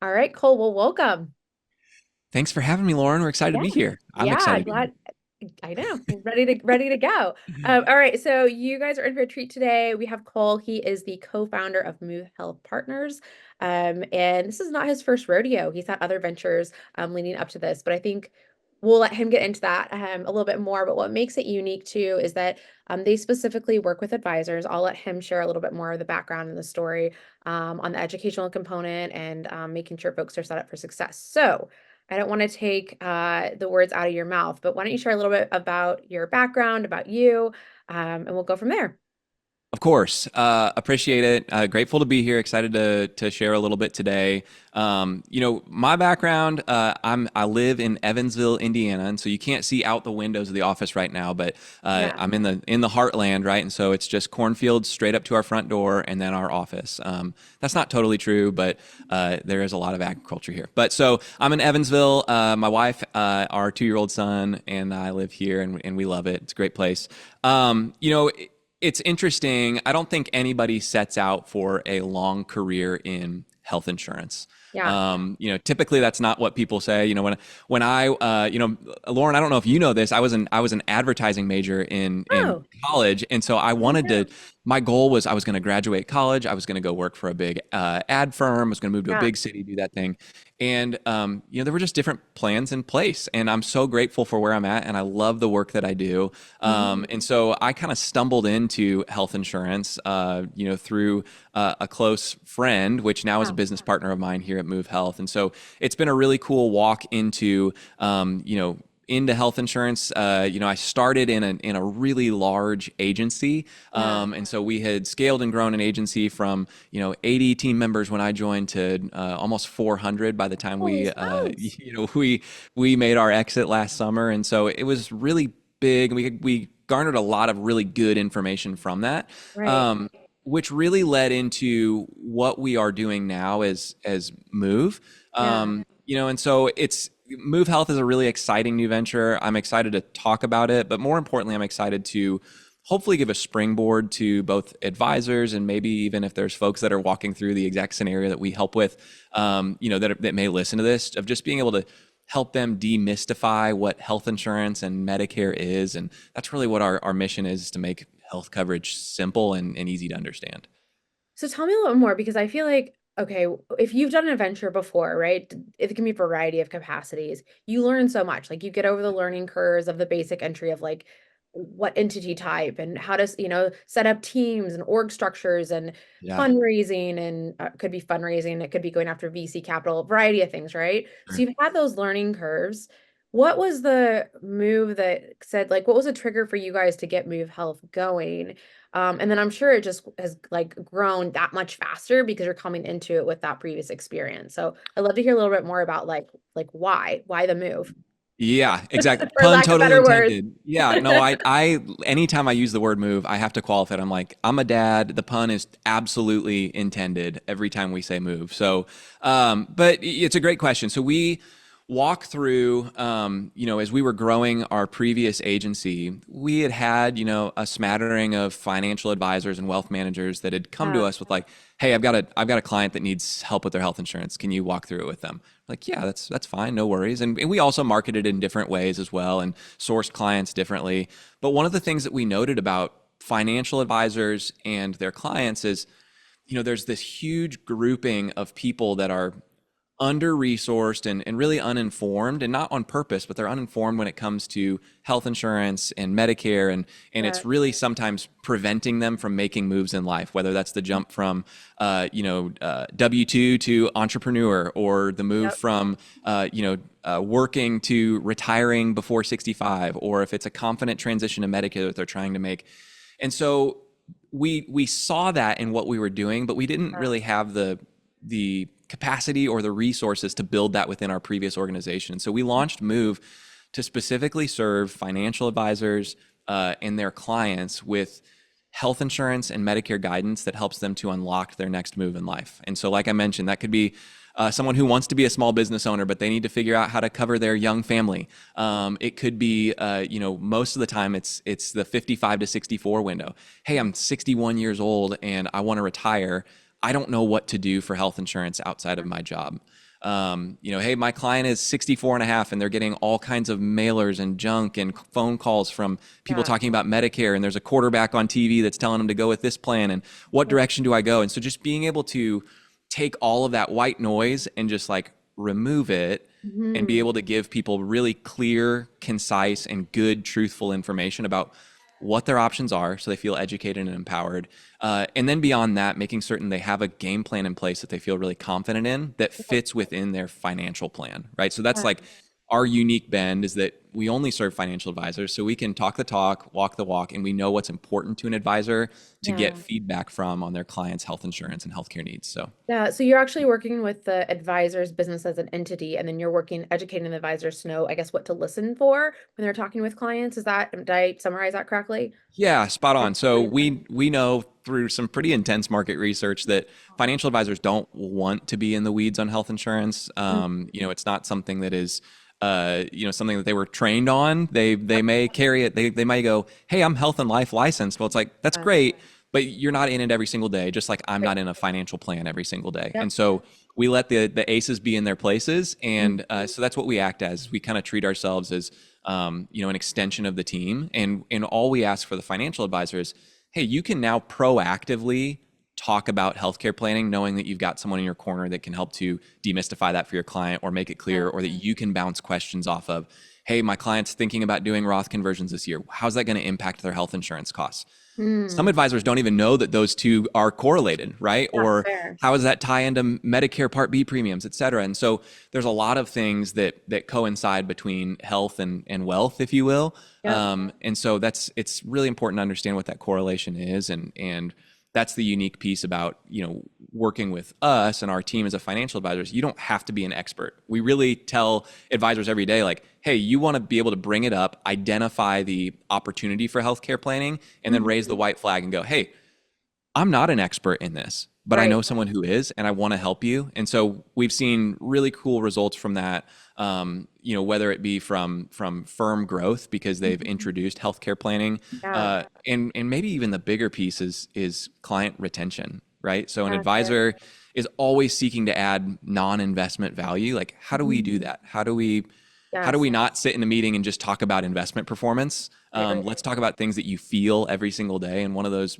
All right, Cole. Well, welcome. Thanks for having me, Lauren. We're excited to Yeah. be here. I'm Yeah, excited to be here. glad I know. Ready to go. All right, so you guys are in for a treat today. We have Cole. He is the co-founder of Move Health Partners. And this is not his first rodeo. He's had other ventures leading up to this, but I think we'll let him get into that a little bit more. But what makes it unique too is that they specifically work with advisors. I'll let him share a little bit more of the background and the story on the educational component and making sure folks are set up for success. So I don't want to take the words out of your mouth, but why don't you share a little bit about your background, about you, and we'll go from there. Of course, appreciate it. Grateful to be here. Excited to share a little bit today. My background. I live in Evansville, Indiana, and so you can't see out the windows of the office right now, but Yeah. I'm in the heartland, right? And so it's just cornfields straight up to our front door, and then our office. That's not totally true, but there is a lot of agriculture here. But so I'm in Evansville. My wife, our 2-year-old son, and I live here, and we love it. It's a great place. It's interesting. I don't think anybody sets out for a long career in health insurance. Yeah. Typically that's not what people say. Lauren, I don't know if you know this. I was an advertising major in Oh, college, and so I I didn't wanted to. know. My goal was I was going to graduate college. I was going to go work for a big ad firm. I was going to move to a Yeah. big city, do that thing, and there were just different plans in place. And I'm so grateful for where I'm at, and I love the work that I do. Mhm. And so I kind of stumbled into health insurance, through a close friend, which now is a Yeah. business partner of mine here at Move Health. And so it's been a really cool walk into health insurance. I started in a really large agency, Yeah. and so we had scaled and grown an agency from 80 team members when I joined to almost 400 by the time Holy we smokes. we made our exit last summer. And so it was really big. We garnered a lot of really good information from that, Right. um, which really led into what we are doing now as Move. Yeah. And so it's Move Health is a really exciting new venture. I'm excited to talk about it, but more importantly, I'm excited to hopefully give a springboard to both advisors and maybe even if there's folks that are walking through the exact scenario that we help with, that may listen to this, of just being able to help them demystify what health insurance and Medicare is. And that's really what our mission is to make health coverage simple and easy to understand. So tell me a little more because I feel like, okay, if you've done an adventure before, right? It can be a variety of capacities. You learn so much. Like you get over the learning curves of the basic entry of like what entity type and how to, set up teams and org structures and Yeah. fundraising and could be fundraising, it could be going after VC capital, a variety of things, right? So you've had those learning curves. What was the move that said, like, what was a trigger for you guys to get Move Health going? And then I'm sure it just has like grown that much faster because you're coming into it with that previous experience. So I'd love to hear a little bit more about like why the move, Yeah, exactly. for Pun lack of totally better words. intended. Yeah, no, anytime I use the word move, I have to qualify it. I'm like, I'm a dad. The pun is absolutely intended every time we say move. So, but it's a great question. So we walk through, as we were growing our previous agency, we had, a smattering of financial advisors and wealth managers that had come to Yeah, us with like, hey, I've got a client that needs help with their health insurance. Can you walk through it with them? Like, yeah, that's fine, no worries. And we also marketed in different ways as well and sourced clients differently. But one of the things that we noted about financial advisors and their clients is, there's this huge grouping of people that are under resourced and really uninformed, and not on purpose, but they're uninformed when it comes to health insurance and Medicare. And yeah, it's really sometimes preventing them from making moves in life, whether that's the jump from, W-2 to entrepreneur, or the move yep, from, working to retiring before 65, or if it's a confident transition to Medicare that they're trying to make. And so we saw that in what we were doing, but we didn't yeah, really have the capacity or the resources to build that within our previous organization. So we launched Move to specifically serve financial advisors and their clients with health insurance and Medicare guidance that helps them to unlock their next move in life. And so, like I mentioned, that could be someone who wants to be a small business owner, but they need to figure out how to cover their young family. It could be, most of the time it's the 55 to 64 window. Hey, I'm 61 years old and I want to retire. I don't know what to do for health insurance outside of my job. Hey, my client is 64 and a half and they're getting all kinds of mailers and junk and phone calls from people Yeah. talking about Medicare, and there's a quarterback on TV that's telling them to go with this plan, and what Yeah. direction do I go? And so just being able to take all of that white noise and just like remove it and be Mhm. able to give people really clear, concise, and good, truthful information about what their options are so they feel educated and empowered. And then beyond that, making certain they have a game plan in place that they feel really confident in that fits within their financial plan, right? So that's Yeah. like our unique bend is that we only serve financial advisors. So we can talk the talk, walk the walk, and we know what's important to an advisor to get Yeah. feedback from on their clients' health insurance and healthcare needs. So Yeah, so you're actually working with the advisor's business as an entity, and then you're working educating the advisors to know, I guess, what to listen for when they're talking with clients. Is that, did I summarize that correctly? yeah, spot That's on. So really we know through some pretty intense market research that financial advisors don't want to be in the weeds on health insurance. Mm. It's not something that is something that they were trained on. They may carry it. They might go, "Hey, I'm health and life licensed." Well, it's like that's Yeah. great, but you're not in it every single day. Just like I'm Right. not in a financial plan every single day. Yep. And so we let the aces be in their places, Mm. and so that's what we act as. We kind of treat ourselves as an extension of the team. And all we ask for the financial advisor is, hey, you can now proactively talk about healthcare planning, knowing that you've got someone in your corner that can help to demystify that for your client or make it clear, Yeah. or that you can bounce questions off of. Hey, my client's thinking about doing Roth conversions this year. How's that going to impact their health insurance costs? Some Mm. advisors don't even know that those two are correlated, right? Yeah, Or fair. how does that tie into Medicare Part B premiums, et cetera? And so there's a lot of things that coincide between health and wealth, if you will. Yep. And so it's really important to understand what that correlation is, and that's the unique piece about working with us and our team as a financial advisors. You don't have to be an expert. We really tell advisors every day, like, hey, you want to be able to bring it up, identify the opportunity for healthcare planning, and then raise the Mhm. white flag and go, hey, I'm not an expert in this, but I Right. know someone who is, and I want to help you. And so we've seen really cool results from that. Whether it be from firm growth because they've Mhm. introduced healthcare planning, Yeah. and maybe even the bigger piece is client retention, right? So an Yeah, fair. advisor is always seeking to add non-investment value. Like, how do we do Mhm. that? How do we Yes. not sit in a meeting and just talk about investment performance? Right, right. Let's talk about things that you feel every single day. And one of those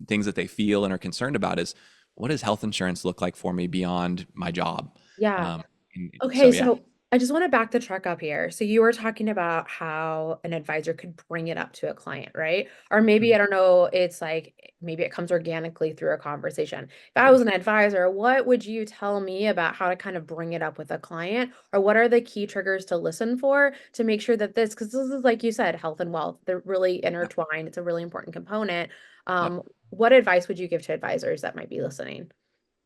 things that they feel and are concerned about is, what does health insurance look like for me beyond my job? Yeah. Um, and so, Okay, yeah. so I just want to back the truck up here. So you were talking about how an advisor could bring it up to a client, right? Or maybe, I don't know, it's like maybe it comes organically through a conversation. If I Yeah. was an advisor, what would you tell me about how to kind of bring it up with a client? Or what are the key triggers to listen for to make sure that because this is like you said, health and wealth, they're really Yeah. intertwined. It's a really important component. Yep. What advice would you give to advisors that might be listening?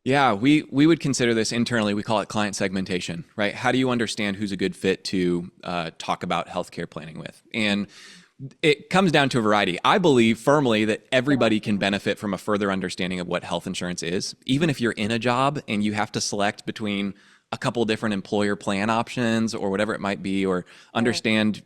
Yeah, we would consider this internally. We call it client segmentation, right? How do you understand who's a good fit to talk about healthcare planning with? And it comes down to a variety. I believe firmly that everybody can benefit from a further understanding of what health insurance is. Even if you're in a job and you have to select between a couple different employer plan options or whatever it might be, or Yeah. understand,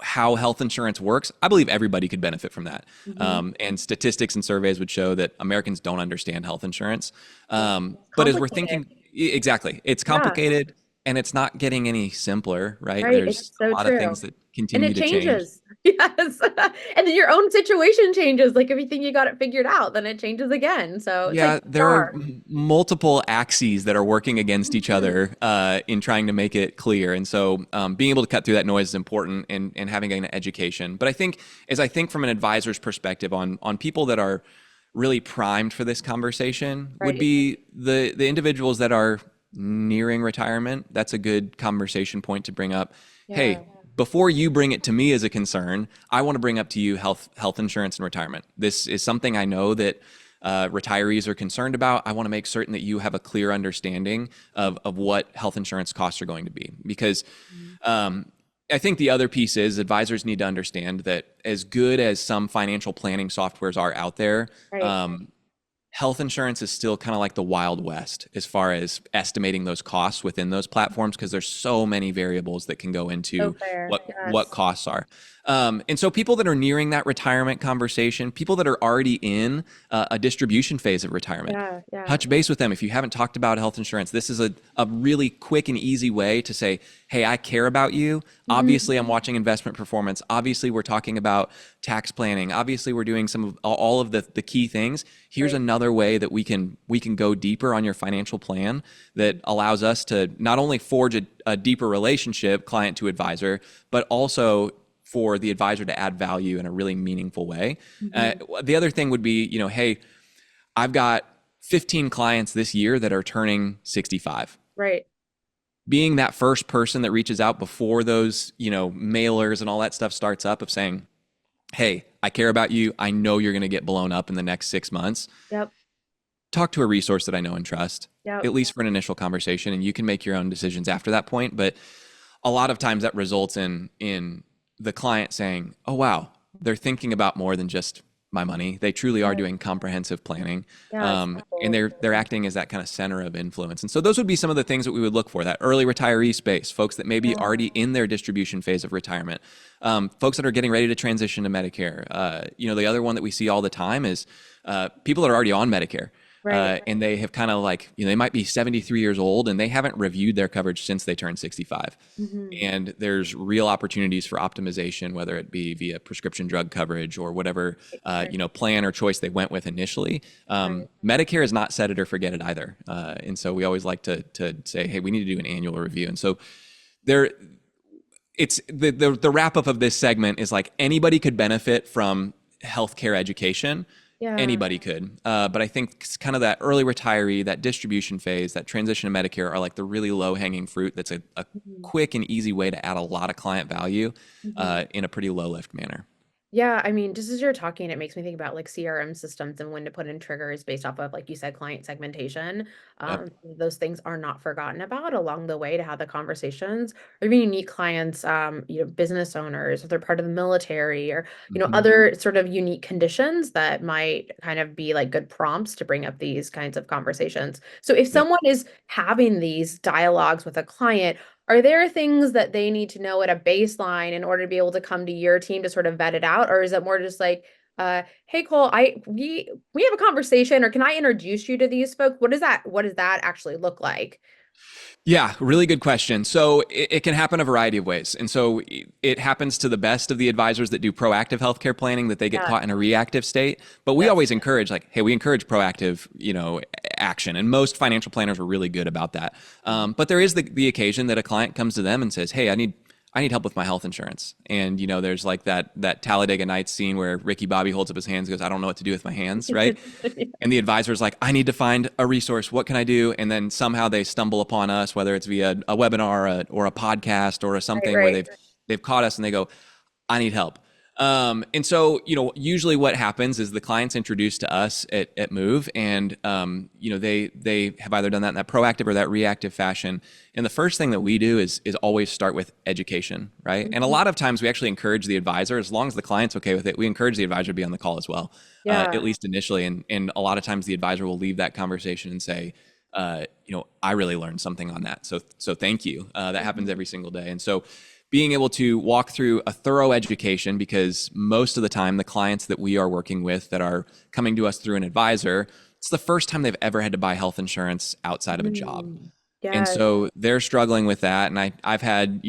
how health insurance works, I believe everybody could benefit from that. Hmm. And statistics and surveys would show that Americans don't understand health insurance. Yeah. It's But as we're complicated. thinking, exactly, it's Yeah. complicated and it's not getting any simpler, right? Right, it's There's so a lot of true. things that And continue it to change. changes. Yes. And then your own situation changes, like, if you think you got it figured out, then it changes again, so it's like Yeah, there are bizarre. multiple axes that are working against each Mhm. other in trying to make it clear. And so being able to cut through that noise is important, and having an education. But I think from an advisor's perspective on people that are really primed for this conversation would Right. be the individuals that are nearing retirement. That's a good conversation point to bring up. Hey, Yeah. before you bring it to me as a concern, I want to bring up to you health insurance and retirement. This is something I know that retirees are concerned about. I want to make certain that you have a clear understanding of what health insurance costs are going to be. Because Mhm. um, I think the other piece is advisors need to understand that as good as some financial planning softwares are out there, Right. um, health insurance is still kind of like the Wild West as far as estimating those costs within those platforms, because there's so many variables that can go So into fair. what Yes. costs are. And so people that are nearing that retirement conversation, people that are already in a distribution phase of retirement, Yeah, yeah. touch base with them. If you haven't talked about health insurance, this is a really quick and easy way to say, hey, I care about you. Mhm. Obviously, I'm watching investment performance. Obviously, we're talking about tax planning. Obviously, we're doing some of all of the key things. Here's Right. another way that we can go deeper on your financial plan that allows us to not only forge a deeper relationship, client to advisor, but also for the advisor to add value in a really meaningful way. Uh, Mhm. the other thing would be, hey, I've got 15 clients this year that are turning 65. Right. Being that first person that reaches out before those, mailers and all that stuff starts up of saying, hey, I care about you. I know you're going to get blown up in the next 6 months. Yep. Talk to a resource that I know and trust, Yep. at least for an initial conversation, and you can make your own decisions after that point. But a lot of times that results in the client saying, "Oh wow, they're thinking about more than just my money. They truly are Yeah. doing comprehensive planning, Yeah. It's and cool. they're acting as that kind of center of influence." And so those would be some of the things that we would look for: that early retiree space, folks that may be Yeah. already in their distribution phase of retirement, folks that are getting ready to transition to Medicare. The other one that we see all the time is people that are already on Medicare. Right. And they have kind of like, they might be 73 years old and they haven't reviewed their coverage since they turned 65. Hmm. And there's real opportunities for optimization, whether it be via prescription drug coverage or whatever, Right. plan or choice they went with initially. Right. Medicare is not set it or forget it either. And so we always like to say, hey, we need to do an annual review. And so there, it's the wrap up of this segment is like anybody could benefit from healthcare education. Yeah. Anybody could, but I think kind of that early retiree, that distribution phase, that transition to Medicare are like the really low hanging fruit. That's a Mhm. quick and easy way to add a lot of client value Mhm. in a pretty low lift manner. Yeah, I mean, just as you're talking, it makes me think about like CRM systems and when to put in triggers based off of, like you said, client segmentation. Yep. Those things are not forgotten about along the way to have the conversations, or even unique clients, business owners, if they're part of the military, or Hmm. other sort of unique conditions that might kind of be like good prompts to bring up these kinds of conversations. So if Yep. someone is having these dialogues with a client, are there things that they need to know at a baseline in order to be able to come to your team to sort of vet it out? Or is it more just like, hey Cole, we have a conversation, or can I introduce you to these folks? What does that actually look like? Yeah, really good question. So it can happen a variety of ways. And so it happens to the best of the advisors that do proactive healthcare planning that they get Yeah. caught in a reactive state. But we Yep. always encourage like, hey, we encourage proactive, action. And most financial planners are really good about that. Mhm. But there is the occasion that a client comes to them and says, hey, I need help with my health insurance. And there's like that Talladega Nights scene where Ricky Bobby holds up his hands and goes, I don't know what to do with my hands, right? And the advisor's like, I need to find a resource. What can I do? And then somehow they stumble upon us, whether it's via a webinar or a podcast or Right, something where right. they've caught us and they go, I need help. And so, usually what happens is the client's introduced to us at Move, and they have either done that in that proactive or that reactive fashion. And the first thing that we do is always start with education, right? And a Mhm. lot of times we actually encourage the advisor, as long as the client's okay with it, we encourage the advisor to be on the call as well, at Yeah. least initially. And a lot of times the advisor will leave that conversation and say, I really learned something on that. So thank you. That happens Mhm. every single day. And so being able to walk through a thorough education, because most of the time the clients that we are working with that are coming to us through an advisor, it's the first time they've ever had to buy health insurance outside of a job. Mm. And Yes. so they're struggling with that. And I've had,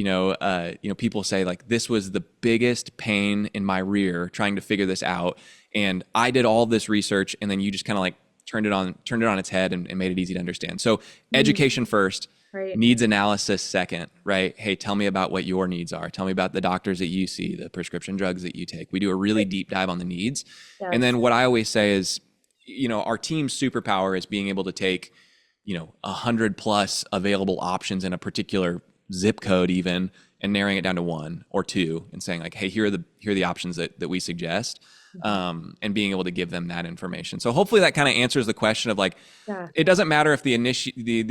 people say like, this was the biggest pain in my rear trying to figure this out. And I did all this research and then you just kind of like turned it on its head and made it easy to understand. So Mm. education first, Right. needs analysis second, right? Hey, tell me about what your needs are. Tell me about the doctors that you see, the prescription drugs that you take. We do a really Right. deep dive on the needs. And Yes. then what I always say is, our team's superpower is being able to take, 100 plus available options in a particular zip code even, and narrowing it down to one or two and saying like, hey, here are the options that we suggest, Mhm. and being able to give them that information. So hopefully that kind of answers the question of like, Yeah. it doesn't matter if the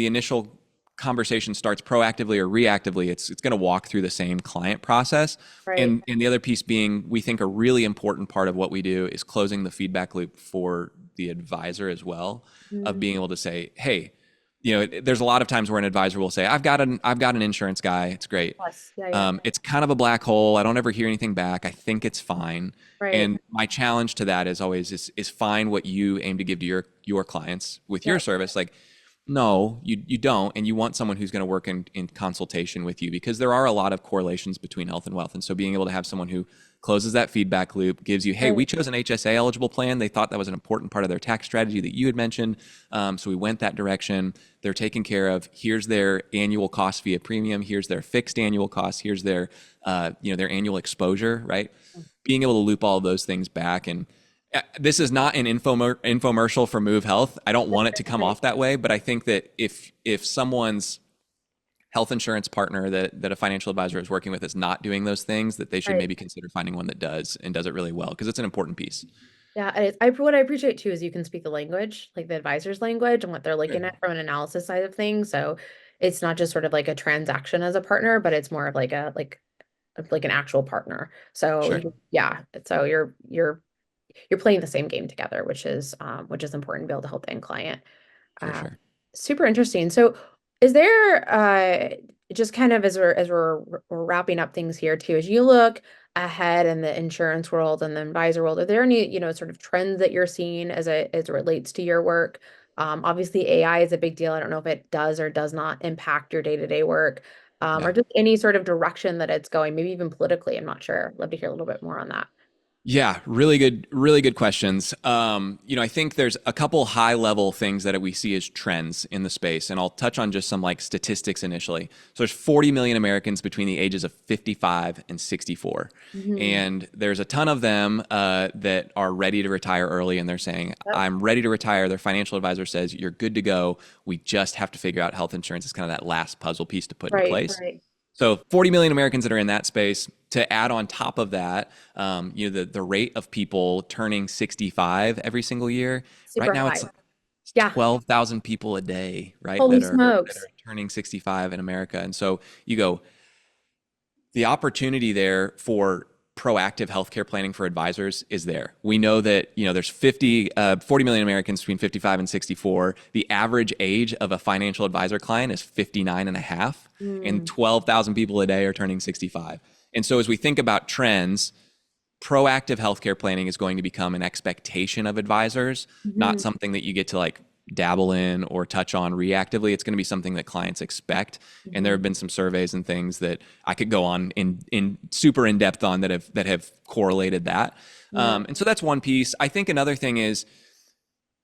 initial conversation starts proactively or reactively. It's going to walk through the same client process. Right. And the other piece being, we think a really important part of what we do is closing the feedback loop for the advisor as well, of Mm. being able to say, hey, there's a lot of times where an advisor will say, I've got an insurance guy. It's great. Yes. Yeah, yeah. It's kind of a black hole. I don't ever hear anything back. I think it's fine. Right. And my challenge to that is always is find what you aim to give to your clients with your Yep. service. Like, no, you don't. And you want someone who's going to work in consultation with you, because there are a lot of correlations between health and wealth. And so being able to have someone who closes that feedback loop, gives you, hey, Right. we chose an HSA eligible plan. They thought that was an important part of their tax strategy that you had mentioned. So we went that direction. They're taken care of. Here's their annual cost via premium. Here's their fixed annual cost. Here's their annual exposure, right? Being able to loop all of those things back. And this is not an infomercial for Move Health. I don't want it to come Right. off that way, but I think that if someone's health insurance partner that a financial advisor is working with is not doing those things, that they should Right. maybe consider finding one that does and does it really well, because it's an important piece. Yeah, what I appreciate too is you can speak the language, like the advisor's language and what they're looking Sure. at from an analysis side of things. So it's not just sort of like a transaction as a partner, but it's more of like an actual partner. So Sure. yeah, so you're playing the same game together, which is important to be able to help the end client. For Uh, sure. Super interesting. So, is there just kind of as we're wrapping up things here too, as you look ahead in the insurance world and the advisor world, are there any, sort of trends that you're seeing as it relates to your work? Obviously, AI is a big deal. I don't know if it does or does not impact your day-to-day work, or Yeah. just any sort of direction that it's going, maybe even politically. I'm not sure. Love to hear a little bit more on that. Yeah, really good questions. I think there's a couple high level things that we see as trends in the space, and I'll touch on just some like statistics initially. So there's 40 million Americans between the ages of 55 and 64, Hmm. and there's a ton of them that are ready to retire early, and they're saying, Yep. "I'm ready to retire." Their financial advisor says, "You're good to go. We just have to figure out health insurance." It's kind of that last puzzle piece to put in Right, place. right. So 40 million Americans that are in that space. To add on top of that, the rate of people turning 65 every single year. Right Super now, high. it's Yeah. 12,000 people a day, right, Holy that are smokes. turning 65 in America. And so you go, the opportunity there for proactive healthcare planning for advisors is there. We know that, there's 40 million Americans between 55 and 64. The average age of a financial advisor client is 59 and a half, and Mm. 12,000 people a day are turning 65. And so as we think about trends, proactive healthcare planning is going to become an expectation of advisors, not Mhm. something that you get to like dabble in or touch on reactively. It's going to be something that clients expect. And there have Mhm. been some surveys and things that I could go on in super in depth on that have correlated that. Yeah. And so that's one piece. I think another thing is,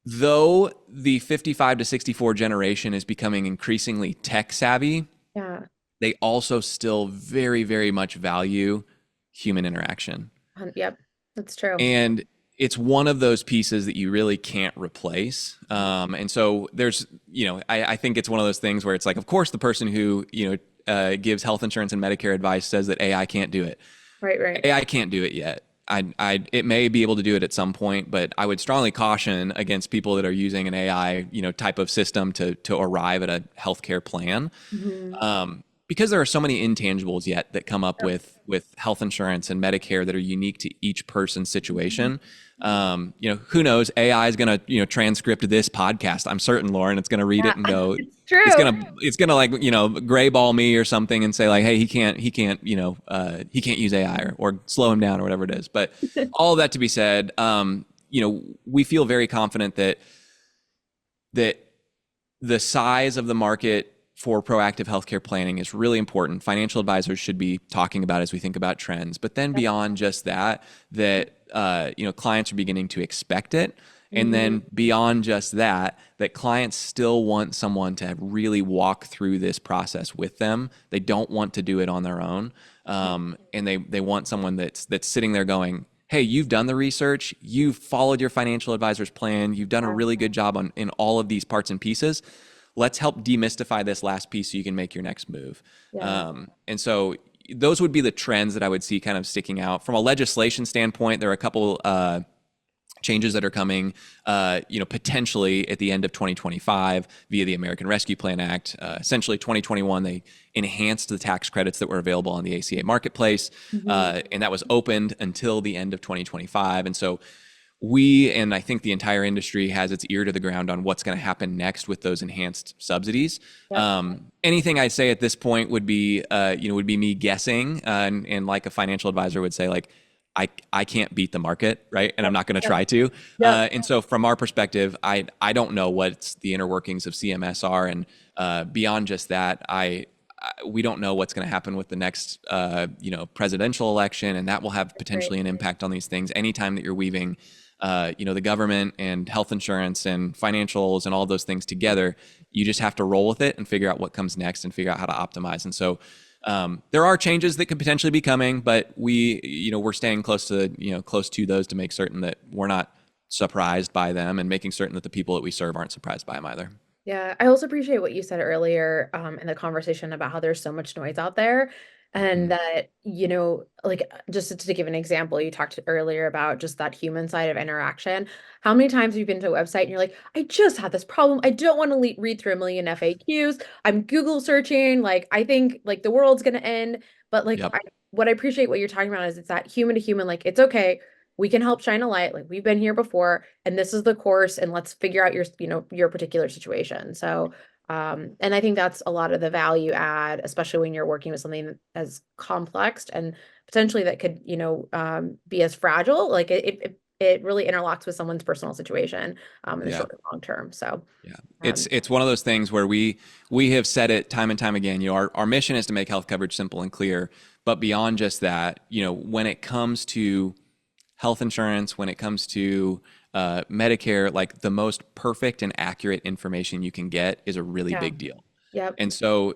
though the 55 to 64 generation is becoming increasingly tech savvy, Yeah. they also still very, very much value human interaction. Yep. That's true. And it's one of those pieces that you really can't replace. And so I think it's one of those things where it's like, of course, the person who, gives health insurance and Medicare advice says that AI can't do it. Right, right. AI can't do it yet. It may be able to do it at some point, but I would strongly caution against people that are using an AI, type of system to arrive at a healthcare plan, Mhm. because there are so many intangibles yet that come up Yep. with health insurance and Medicare that are unique to each person's Mhm. situation. Who knows? AI is going to transcript this podcast. I'm certain, Lauren. It's going to read Yeah. it and go. It's It's true. gonna it's gonna like gray ball me or something and say like, hey, he can't use AI, or slow him down or whatever it is. But all of that to be said, we feel very confident that the size of the market for proactive healthcare planning is really important. Financial advisors should be talking about as we think about trends. But then Yep. beyond just that, clients are beginning to expect it. And Mhm. then beyond just that, that clients still want someone to really walk through this process with them. They don't want to do it on their own, and they want someone that's sitting there going, "Hey, you've done the research, you've followed your financial advisor's plan, you've done a Yeah. really good job in all of these parts and pieces. Let's help demystify this last piece so you can make your next move." Yeah. And so those would be the trends that I would see kind of sticking out. From a legislation standpoint, there are a couple changes that are coming, potentially at the end of 2025 via the American Rescue Plan Act. Essentially, 2021, they enhanced the tax credits that were available on the ACA marketplace, Mhm. and that was opened until the end of 2025. And so we, and I think the entire industry has its ear to the ground on what's going to happen next with those enhanced subsidies. Yep. Anything I say at this point would be, would be me guessing, and like a financial advisor would say, like, I can't beat the market, right? And I'm not going to Yep. try to. Yep. And so from our perspective, I don't know what the inner workings of CMS are, and beyond just that, we don't know what's going to happen with the next presidential election, and that will have Right. potentially an impact on these things. Anytime that you're weaving the government and health insurance and financials and all those things together, you just have to roll with it and figure out what comes next and figure out how to optimize. And so there are changes that could potentially be coming, but we're staying close to those to make certain that we're not surprised by them, and making certain that the people that we serve aren't surprised by them either. Yeah, I also appreciate what you said earlier, in the conversation about how there's so much noise out there, and Mm-hmm. that, like, just to give an example, you talked earlier about just that human side of interaction. How many times have you been to a website and you're like, I just had this problem. I don't want to read through a million FAQs. I'm Google searching. Like, I think like the world's gonna end. But like, Yep. what I appreciate what you're talking about is it's that human to human. Like, it's okay. We can help shine a light. Like, we've been here before, and this is the course, and let's figure out your particular situation. So and I think that's a lot of the value add, especially when you're working with something as complex and potentially that could be as fragile. Like it really interlocks with someone's personal situation, in the Yeah. short and long term. So Yeah. um It's one of those things where we have said it time and time again. Our mission is to make health coverage simple and clear. But beyond just that, when it comes to health insurance, when it comes to Medicare, like, the most perfect and accurate information you can get is a really yeah. big deal. Yep. And so,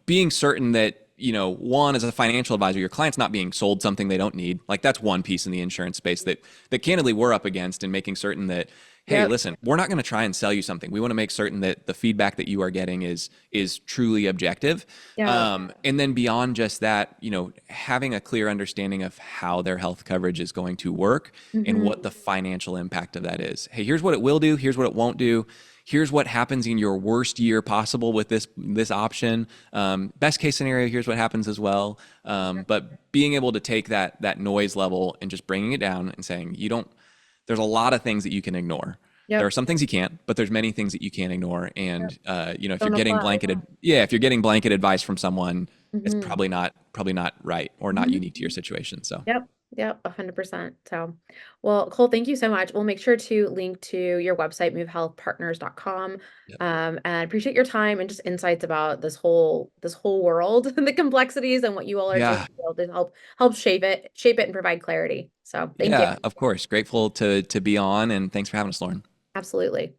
being certain that, one, as a financial advisor, your client's not being sold something they don't need. Like, that's one piece in the insurance space that candidly we're up against, and making certain that, hey, Yep. listen, we're not going to try and sell you something. We want to make certain that the feedback that you are getting is truly objective. Yeah. And then beyond just that, having a clear understanding of how their health coverage is going to work and Hmm. what the financial impact of that is. Hey, here's what it will do. Here's what it won't do. Here's what happens in your worst year possible with this option. Best case scenario, here's what happens as well. But being able to take that noise level and just bringing it down and saying, you don't. There's a lot of things that you can ignore. There are Yep. some things you can't, but there's many things that you can't ignore. Yep. And if you're Don't getting apply. blanketed, yeah, if you're getting blanket advice from someone, it's Hmm. probably not right, or not Hmm. unique to your situation. So Yep. Yep. 100%. So, well, Cole, thank you so much. We'll make sure to link to your website, movehealthpartners.com. yep. And I appreciate your time and just insights about this whole world and the complexities and what you all are doing Yeah, to be able to help shape it and provide clarity. So thank you. yeah, of course. Grateful to be on, and thanks for having us, Lauren. Absolutely.